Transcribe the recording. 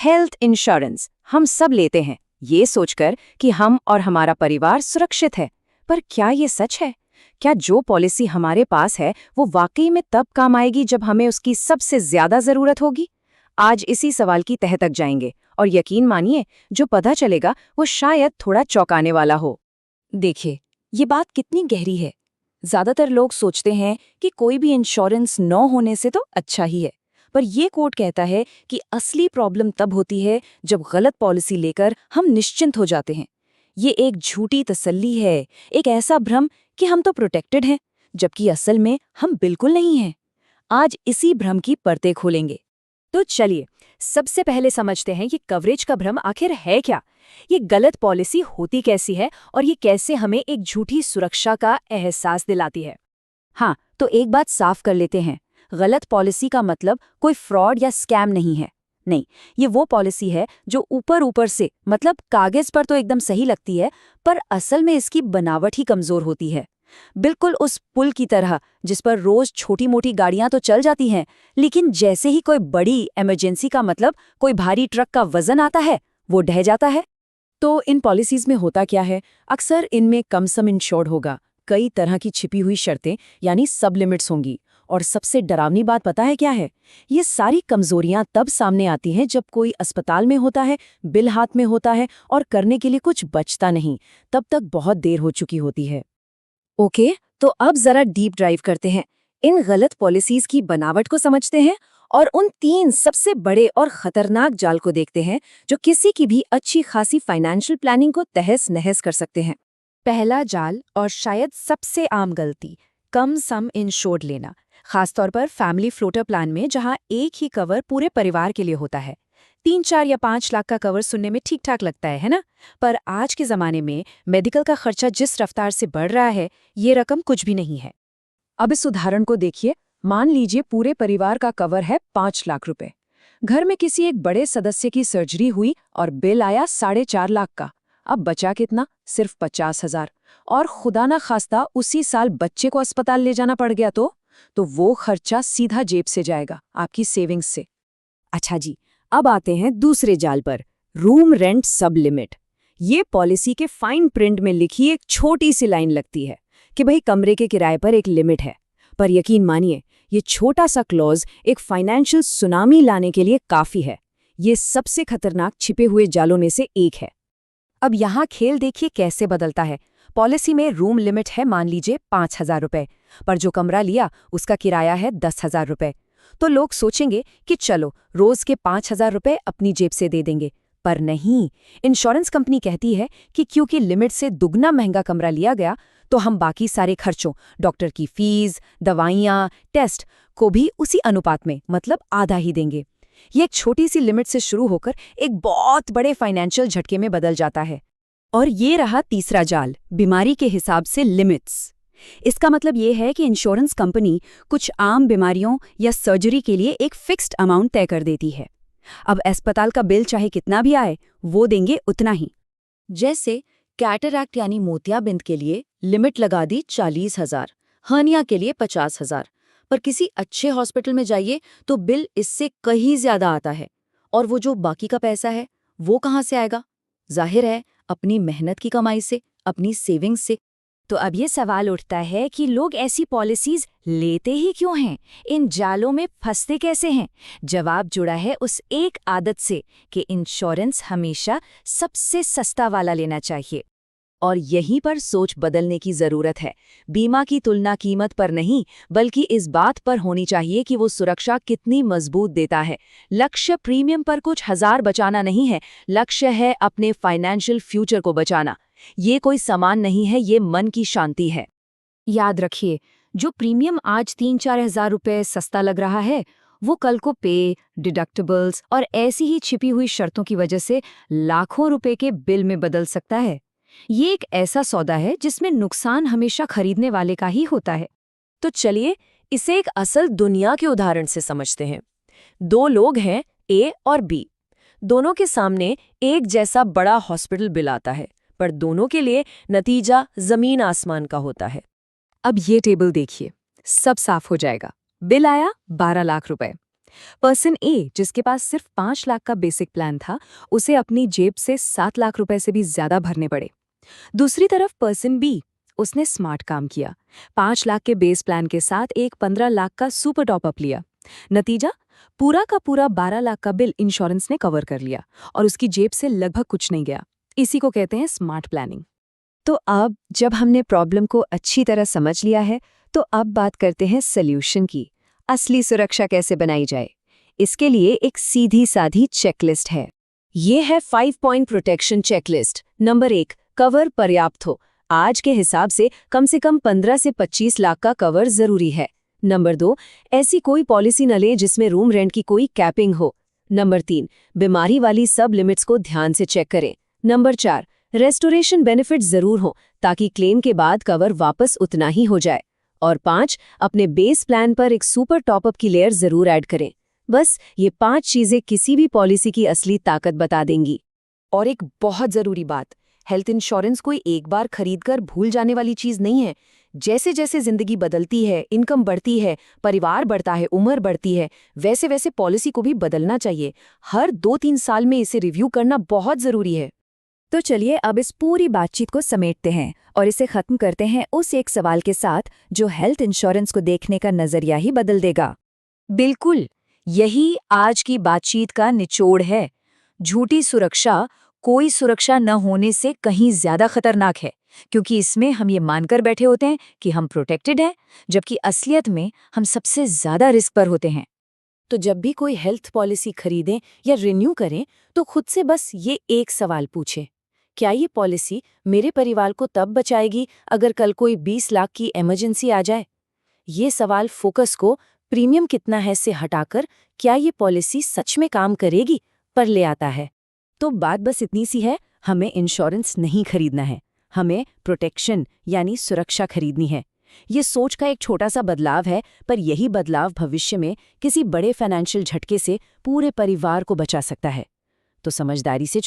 Health insurance हम सब लेते हैं ये सोचकर कि हम और हमारा परिवार सुरक्षित है। पर क्या ये सच है? क्या जो पॉलिसी हमारे पास है वो वाकई में तब काम आएगी जब हमें उसकी सबसे ज्यादा जरूरत होगी? आज इसी सवाल की तह तक जाएंगे और यकीन मानिए जो पता चलेगा वो शायद थोड़ा चौंकाने वाला हो। देखिए, ये बात कितनी गहरी है। ज्यादातर लोग सोचते हैं कि कोई भी इंश्योरेंस न होने से तो अच्छा ही है। पर ये कोड कहता है कि असली प्रॉब्लम तब होती है जब गलत पॉलिसी लेकर हम निश्चिंत हो जाते हैं। ये एक झूठी तसल्ली है, एक ऐसा भ्रम कि हम तो प्रोटेक्टेड हैं, जबकि असल में हम बिल्कुल नहीं हैं। आज इसी भ्रम की परतें खोलेंगे। तो चलिए सबसे पहले समझते हैं कि कवरेज का भ्रम आखिर है क्या, ये गलत पॉलिसी होती कैसी है और ये कैसे हमें एक झूठी सुरक्षा का एहसास दिलाती है। हाँ, तो एक बात साफ कर लेते हैं, गलत पॉलिसी का मतलब कोई फ्रॉड या स्कैम नहीं है। नहीं, ये वो पॉलिसी है जो ऊपर ऊपर से मतलब कागज पर तो एकदम सही लगती है, पर असल में इसकी बनावट ही कमजोर होती है। बिल्कुल उस पुल की तरह जिस पर रोज छोटी मोटी गाड़ियां तो चल जाती हैं, लेकिन जैसे ही कोई बड़ी इमरजेंसी का मतलब कोई भारी ट्रक का वजन आता है, वो ढह जाता है। तो इन पॉलिसीज में होता क्या है? अक्सर इनमें कम सम इंश्योर्ड होगा, कई तरह की छिपी हुई शर्तें यानी सब लिमिट्स होंगी। और सबसे डरावनी बात पता है क्या है? ये सारी कमजोरियां तब सामने आती हैं जब कोई अस्पताल में होता है, बिल हाथ में होता है और करने के लिए कुछ बचता नहीं। तब तक बहुत देर हो चुकी होती है। ओके, तो अब जरा डीप ड्राइव करते हैं, इन गलत पॉलिसीज की बनावट को समझते हैं और उन 3 सबसे बड़े और खतरनाक जाल को देखते हैं जो किसी की भी अच्छी खासी फाइनेंशियल प्लानिंग को तहस नहस कर सकते हैं। पहला जाल और शायद सबसे आम गलती, कम सम इंश्योर्ड लेना, खासतौर पर फैमिली फ्लोटर प्लान में जहां एक ही कवर पूरे परिवार के लिए होता है। 3, 4 या 5 लाख का कवर सुनने में ठीक ठाक लगता है ना? पर आज के ज़माने में मेडिकल का खर्चा जिस रफ्तार से बढ़ रहा है, ये रकम कुछ भी नहीं है। अब इस उदाहरण को देखिए, मान लीजिए पूरे परिवार का कवर है 5 लाख रुपए। घर में किसी एक बड़े सदस्य की सर्जरी हुई और बिल आया 4.5 लाख का। अब बचा कितना? सिर्फ 50,000। और खुदा ना खास्ता उसी साल बच्चे को अस्पताल ले जाना पड़ गया तो वो खर्चा सीधा जेब से जाएगा, आपकी सेविंग्स से। अच्छा जी, अब आते हैं दूसरे जाल पर, रूम रेंट सब लिमिट। ये पॉलिसी के फाइन प्रिंट में लिखी एक छोटी सी लाइन लगती है कि भाई कमरे के किराए पर एक लिमिट है। पर यकीन मानिए, ये छोटा सा क्लॉज एक फाइनेंशियल सुनामी लाने के लिए काफी है। ये सबसे खतरनाक छिपे हुए जालों में से एक है। अब यहाँ खेल देखिए कैसे बदलता है। पॉलिसी में रूम लिमिट है मान लीजिए 5,000 रुपए, पर जो कमरा लिया उसका किराया है 10,000 रुपए। तो लोग सोचेंगे कि चलो रोज के 5,000 रुपए अपनी जेब से दे देंगे। पर नहीं, इंश्योरेंस कंपनी कहती है कि क्योंकि लिमिट से दुगना महंगा कमरा लिया गया तो हम बाकी सारे खर्चों, डॉक्टर की फीस, दवाइयाँ, टेस्ट को भी उसी अनुपात में मतलब आधा ही देंगे। ये एक छोटी सी लिमिट से शुरू होकर एक बहुत बड़े फाइनेंशियल झटके में बदल जाता है। और ये रहा तीसरा जाल, बीमारी के हिसाब से लिमिट्स। इसका मतलब ये है कि इंश्योरेंस कंपनी कुछ आम बीमारियों या सर्जरी के लिए एक फिक्स्ड अमाउंट तय कर देती है। अब अस्पताल का बिल चाहे कितना भी आए, वो देंगे उतना ही। जैसे कैटरैक्ट यानी मोतियाबिंद के लिए लिमिट लगा दी 40,000, हर्निया के लिए 50,000। पर किसी अच्छे हॉस्पिटल में जाइए तो बिल इससे कहीं ज्यादा आता है। और वो जो बाकी का पैसा है, वो कहाँ से आएगा? जाहिर है, अपनी मेहनत की कमाई से, अपनी सेविंग्स से। तो अब ये सवाल उठता है कि लोग ऐसी पॉलिसीज लेते ही क्यों हैं? इन जालों में फंसते कैसे हैं? जवाब जुड़ा है उस एक आदत से कि इंश्योरेंस हमेशा सबसे सस्ता वाला लेना चाहिए। और यहीं पर सोच बदलने की जरूरत है। बीमा की तुलना कीमत पर नहीं, बल्कि इस बात पर होनी चाहिए कि वो सुरक्षा कितनी मजबूत देता है। लक्ष्य प्रीमियम पर कुछ हजार बचाना नहीं है, लक्ष्य है अपने फाइनेंशियल फ्यूचर को बचाना। ये कोई सामान नहीं है, ये मन की शांति है। याद रखिए, जो प्रीमियम आज 3-4 हजार रुपए सस्ता लग रहा है, वो कल को पे, डिडक्टिबल्स और ऐसी ही छिपी हुई शर्तों की वजह से लाखों रुपए के बिल में बदल सकता है। ये एक ऐसा सौदा है जिसमें नुकसान हमेशा खरीदने वाले का ही होता है। तो चलिए इसे एक असल दुनिया के उदाहरण से समझते हैं। 2 लोग हैं, ए और बी। दोनों के सामने एक जैसा बड़ा हॉस्पिटल बिल आता है, पर दोनों के लिए नतीजा जमीन आसमान का होता है। अब ये टेबल देखिए, सब साफ हो जाएगा। बिल आया 12 लाख रुपए। पर्सन ए, जिसके पास सिर्फ 5 लाख का बेसिक प्लान था, उसे अपनी जेब से 7 लाख रुपए से भी ज्यादा भरने पड़े। दूसरी तरफ पर्सन बी, उसने स्मार्ट काम किया, 5 लाख के बेस प्लान के साथ एक 15 लाख का सुपर टॉपअप लिया। नतीजा, पूरा का पूरा 12 लाख का बिल इंश्योरेंस ने कवर कर लिया और उसकी जेब से लगभग कुछ नहीं गया। इसी को कहते हैं स्मार्ट प्लानिंग। तो अब जब हमने प्रॉब्लम को अच्छी तरह समझ लिया है, तो अब बात करते हैं सॉल्यूशन की। असली सुरक्षा कैसे बनाई जाए, इसके लिए एक सीधी साधी चेकलिस्ट है। ये है 5 point protection checklist. Number 1, cover पर्याप्त हो। आज के हिसाब से कम 15 से 25 लाख का कवर जरूरी है। नंबर 2, ऐसी कोई पॉलिसी न ले जिसमें रूम रेंट की कोई कैपिंग हो। नंबर 3, बीमारी वाली सब लिमिट्स को ध्यान से चेक करें। नंबर 4, रेस्टोरेशन बेनिफिट जरूर हो ताकि क्लेम के बाद कवर वापस उतना ही हो जाए। और 5, अपने बेस प्लान पर एक सुपर टॉपअप की लेयर जरूर ऐड करें। बस ये 5 चीजें किसी भी पॉलिसी की असली ताकत बता देंगी। और एक बहुत जरूरी बात, हेल्थ इंश्योरेंस कोई एक बार खरीदकर भूल जाने वाली चीज नहीं है। जैसे जैसे जिंदगी बदलती है, इनकम बढ़ती है, परिवार बढ़ता है, उम्र बढ़ती है, वैसे वैसे पॉलिसी को भी बदलना चाहिए। हर 2-3 साल में इसे रिव्यू करना बहुत जरूरी है। तो चलिए अब इस पूरी बातचीत को समेटते हैं और इसे खत्म करते हैं उस एक सवाल के साथ जो हेल्थ इंश्योरेंस को देखने का नजरिया ही बदल देगा। बिल्कुल, यही आज की बातचीत का निचोड़ है। झूठी सुरक्षा कोई सुरक्षा न होने से कहीं ज्यादा खतरनाक है, क्योंकि इसमें हम ये मानकर बैठे होते हैं कि हम प्रोटेक्टेड हैं, जबकि असलियत में हम सबसे ज्यादा रिस्क पर होते हैं। तो जब भी कोई हेल्थ पॉलिसी खरीदें या रिन्यू करें, तो खुद से बस ये एक सवाल पूछें, क्या ये पॉलिसी मेरे परिवार को तब बचाएगी अगर कल कोई 20 लाख की इमरजेंसी आ जाए? ये सवाल फोकस को प्रीमियम कितना है से हटाकर क्या ये पॉलिसी सच में काम करेगी पर ले आता है। तो बात बस इतनी सी है, हमें इंश्योरेंस नहीं खरीदना है, हमें प्रोटेक्शन यानी सुरक्षा खरीदनी है। ये सोच का एक छोटा सा बदलाव है, पर यही बदलाव भविष्य में किसी बड़े फाइनेंशियल झटके से पूरे परिवार को बचा सकता है। तो समझदारी से